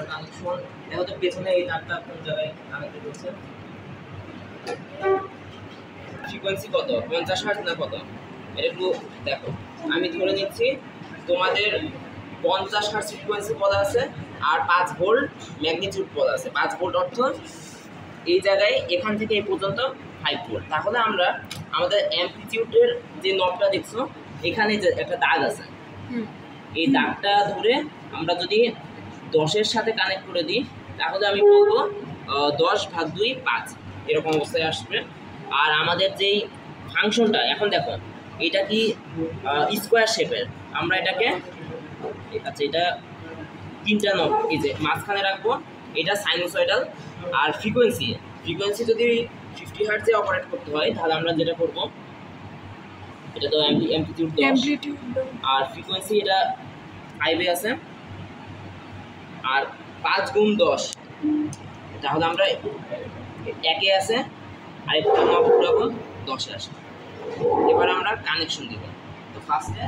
Connection দেখো তো পেছনে এই তারটা কোন জায়গায় কানেক্টেড হচ্ছে, ফ্রিকোয়েন্সি কত 50 হার্টজ না কত এটা একটু দেখো। আমি ধরে নিচ্ছি তোমাদের 50 হার্টজ ফ্রিকোয়েন্সি পদ আছে আর 5 ভোল্ট ম্যাগনিটিউড পদ আছে। 5 ভোল্ট অর্থ এই জায়গায় এখান থেকে এই পর্যন্ত 5 ভোল্ট। তাহলে আমরা আমাদের অ্যামপ্লিটিউডের যে নবটা দেখছো এখানে যে একটা দাগ আছে, এই দাগটা ধরে আমরা যদি 10-এর সাথে কানেক্ট করে দিই তাহলে আমি বলবো 10/2 5 এরকম অবস্থায় আসবে। আর আমাদের যেই ফাংশনটা এখন দেখো এটা কি স্কোয়ার শেপের, আমরা এটাকে আচ্ছা এটা 3টা নব এই যে মাঝখানে রাখবো, এটা সাইনোসয়েডাল। আর ফ্রিকোয়েন্সি যদি 50 হার্টজে অপারেট করতে হয় তাহলে আমরা যেটা করব এটা তো অ্যামপ্লিটিউড 10 আর ফ্রিকোয়েন্সি এটা 5 এ আছে আর 5 গুণ 10 তাহলে আমরা 1 এ আছে আর একটা নব ঘুরাবো 10 এ আসে। এবার আমরা কানেকশন দিব। তো ফার্স্টে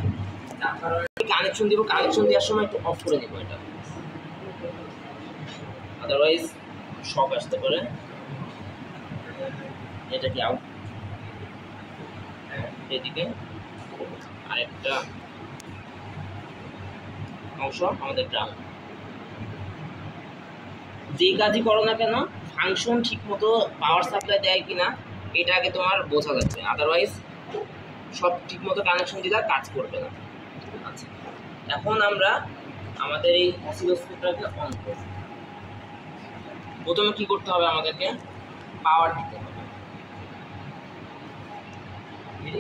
তার কারণে কানেকশন দিব, কানেকশন দেওয়ার সময় একটু অফ করে দিব এটা, আদারওয়াইজ শক আসতে পারে। এটা কি আউট এদিকে আরেকটা অংশ আমাদের গ্রাউন্ড। যে কাজই করো না কেন ফাংশন ঠিকমতো পাওয়ার সাপ্লাই দেয় কিনা এটা আগে তোমার বোঝা লাগবে, আদারওয়াইজ সব ঠিকমতো কানেকশন দিলে কাজ করবে না। আচ্ছা এখন আমরা আমাদের এই অসিলোস্কোপটাকে অন করব। প্রথমে কি করতে হবে, আমাদেরকে পাওয়ার দিতে হবে।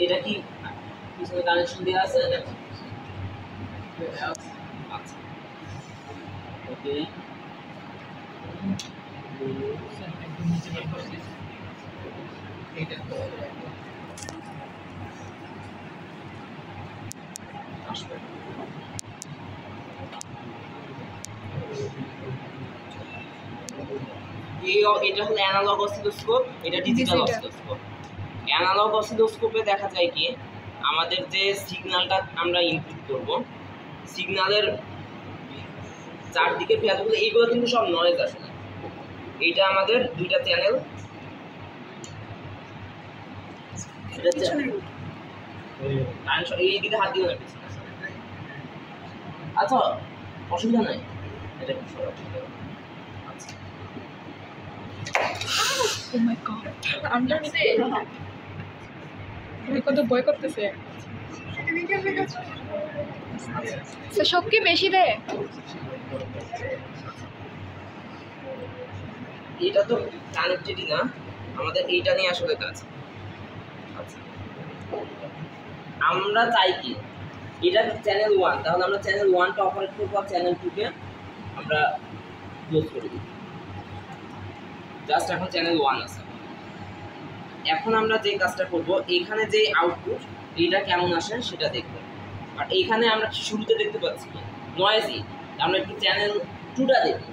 এটা কি পিছনে কানেকশন দেওয়া আছে? আচ্ছা ওকে এটা আসবে এটা হলো অ্যানালগ অসিলোস্কোপ, এটা ডিজিটাল অসিলোস্কোপ। অ্যানালগ অসিলোস্কোপে দেখা যায় কি আমাদের যে সিগন্যালটা আমরা ইনপুট করব সিগন্যালের চারদিকে ভ্যালুগুলো এইগুলো কিন্তু সব নয়েজ আসলে। এইটা আমাদের দুইটা চ্যানেল, এই দিকে হাত দিও না পিছনে। আচ্ছা অসুবিধা নাই, এটা কি আচ্ছা ও মাই গড আমরা কত ভয় করতেছে। শোক কি বেশি দেয়? এটা তো কানেক্টেডই না, আমাদের এইটা নিয়ে আসলে কাজ। আচ্ছা আমরা চাই কি এটা চ্যানেল 1, তাহলে আমরা চ্যানেল 1টা অপারেট করবো আর চ্যানেল 2কে আমরা ক্লোজ করে দিই। জাস্ট এখন চ্যানেল 1 আছে। এখন আমরা যে কাজটা করব এখানে যে আউটপুট এইটা কেমন আসে সেটা দেখব। আর এইখানে আমরা শুরুতে দেখতে পাচ্ছি নয়েজি, আমরা একটু চ্যানেল 2টা দেখি।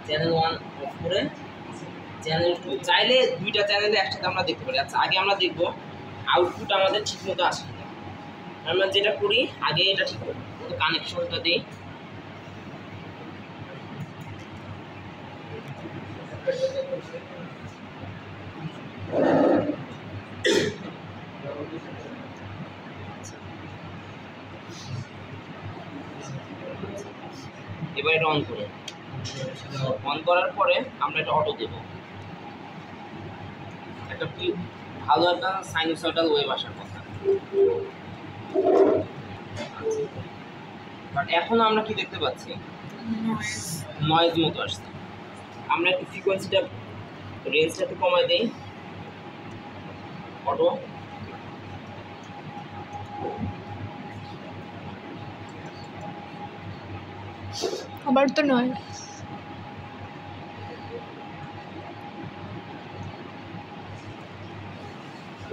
চ্যানেল 1 অফ করে চ্যানেল 2 চাইলে দুইটা চ্যানেলে একসাথে আমরা দেখতে পারি। আচ্ছা আগে আমরা দেখব আউটপুট আমাদের ঠিকমতো আসে কিনা। আমরা যেটা করি আগে এটা ঠিক করব, তো কানেকশনটা দিই। এবার এটা অন করুন। অন করার পরে আমরা এটা অটো দেব, একটা ভালো একটা সাইনোসয়েডাল ওয়েভ আসার কথা। বাট এখন আমরা কি দেখতে পাচ্ছি নয়েজ মতো আসছে। আমরা একটু ফ্রিকোয়েন্সিটা রেঞ্জটা একটু কমাই দেই, অটো আবার তো নয়।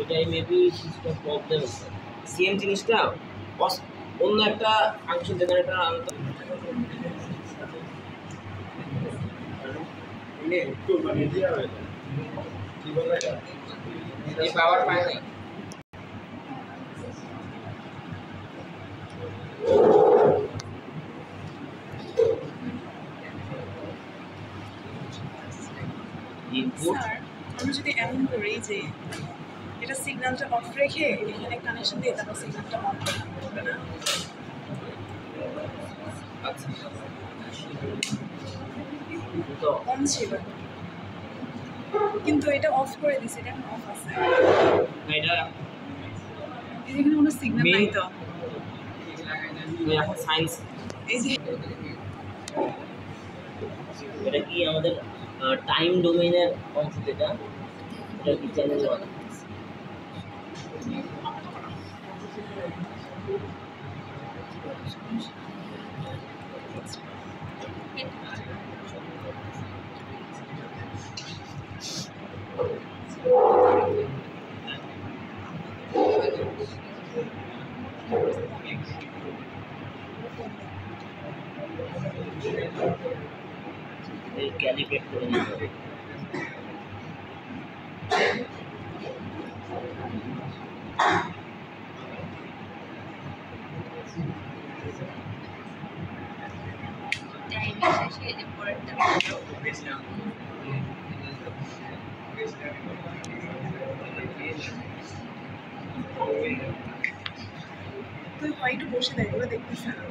এটাই মেবি কিছুটা প্রবলেম আছে। সেম জিনিসটা অন্য একটা ফাংশন জেনারেটর আনতে এই পাওয়ার পায় না। ইনপুট আমি যদি এমন করি যে এটা সিগন্যালটা অফ রেখে এখানে কানেকশন দিয়ে তারপর সিগন্যালটা অন করবে না? আচ্ছা তো অন ছিল কিন্তু এটা অফ করে দিছে, এটা অফ আছে, এটা এখানে কোনো সিগন্যাল নাই তো। এখন সায়েন্স এই যে এটা কি আমাদের টাইম ডোমেইনের অংশ, যেটা এটা কি চ্যানেল 1 ক্যালিব্রেট করে নিতে হবে। তুই হোয়াইট বসে দেয় ওরা দেখতেছে না।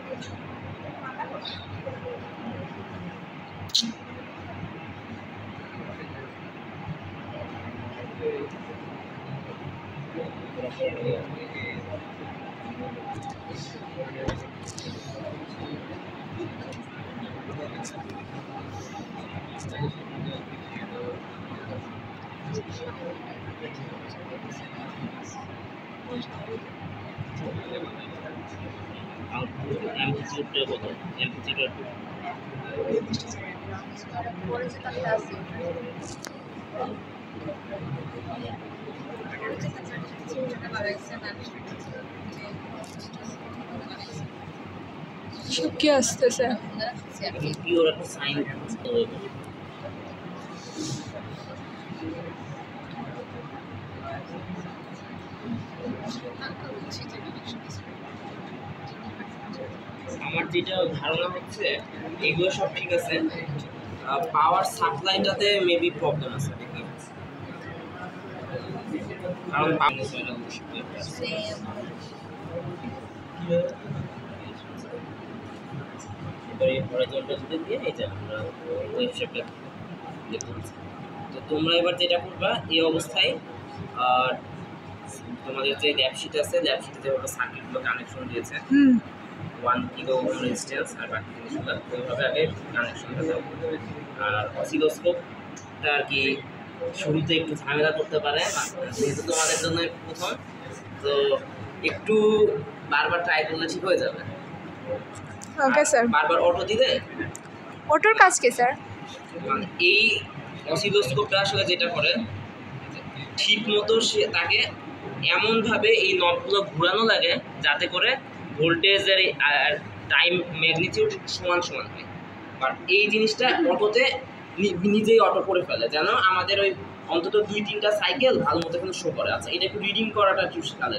অ্যাম্পলিটিউডটা কত? অ্যাম্পলিটিউড কি আসতেছে? পিওর একটা সাইন হয়ে গেল। আমার যেটা ধারণা হচ্ছে এগুলো সব ঠিক আছে, পাওয়ার সাপ্লাইটাতে মেবি প্রবলেম আছে দেখি, কারণ এবারে হরাইজন্টাল যদি দিয়ে এই যে আমরা ওয়েবসাইটটা দেখতে পাচ্ছি। তো তোমরা এবার যেটা করবা এই অবস্থায় তোমাদের যে ল্যাবশিট আছে, ল্যাবশিটে যেভাবে সার্কিটগুলো কানেকশন দিয়েছে 1 কিলো ওহম রেজিস্ট্যান্স আর বাকি জিনিসগুলো ওইভাবে আগে কানেকশনটা দাও। আর অসিলোস্কোপটা আর কি শুরুতে একটু ঝামেলা করতে পারে, যেহেতু তোমাদের জন্য প্রথম, তো একটু বারবার ট্রাই করলে ঠিক হয়ে যাবে। Okay sir. বারবার অটো দিলে অটোর কাজ কি স্যার? মানে এই অসিলোস্কোপটা আসলে যেটা করে ঠিক মতো সে তাকে এমনভাবে এই নবগুলো ঘোরানো লাগে যাতে করে ভোল্টেজের আর টাইম ম্যাগনিটিউড সমান সমান হয়। বাট এই জিনিসটা অটোতে নিজেই অটো করে ফেলে, যেন আমাদের ওই অন্তত 2-3টা সাইকেল ভালো মতো কিন্তু শো করে। আচ্ছা, এটা একটু রিডিং করাটা একটু শেখালে।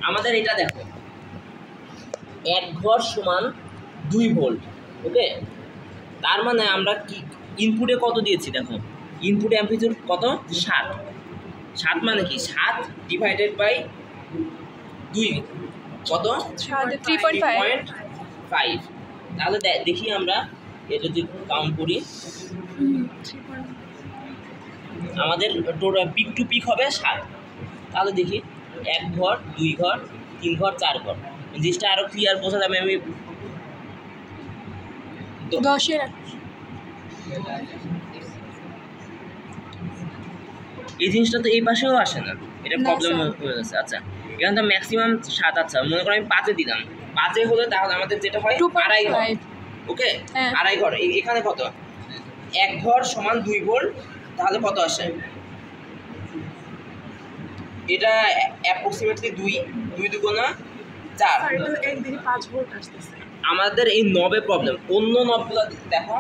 আমাদের এটা দেখো 1 ঘর সমান 2 ভোল্ট, ওকে? তার মানে আমরা কি ইনপুটে কত দিয়েছি দেখো, ইনপুট অ্যাম্পলিটিউড কত? 7। 7 মানে কি 7 ডিভাইডেড বাই 2 কত? 3.5। তাহলে দেখি আমরা এটা যদি কাউন্ট করি আমাদের টোটাল পিক টু পিক হবে 7। তাহলে দেখি 1 ঘর 2 ঘর 3 ঘর 4 ঘর, জিনিসটা আরো ক্লিয়ার বোঝা যাবে। আমি 10-এর এই জিনিসটা তো এই পাশেও আসে না, এটা প্রবলেম হয়ে গেছে। আচ্ছা, এখানে তো ম্যাক্সিমাম 7। আচ্ছা, মনে করো আমি 5-এ দিলাম, 5-এ হলে তাহলে আমাদের যেটা হয় 2.5 ঘর, ওকে? 2.5 ঘর। এখানে কত? 1 ঘর সমান 2 ভোল্ট, তাহলে কত আসে? এটা অ্যাপ্রক্সিমেটলি 2 দুগুণা 4। একদিকে 5 ভোল্ট আসতেছে। আমাদের এই নবে প্রবলেম, অন্য নবগুলো দেখো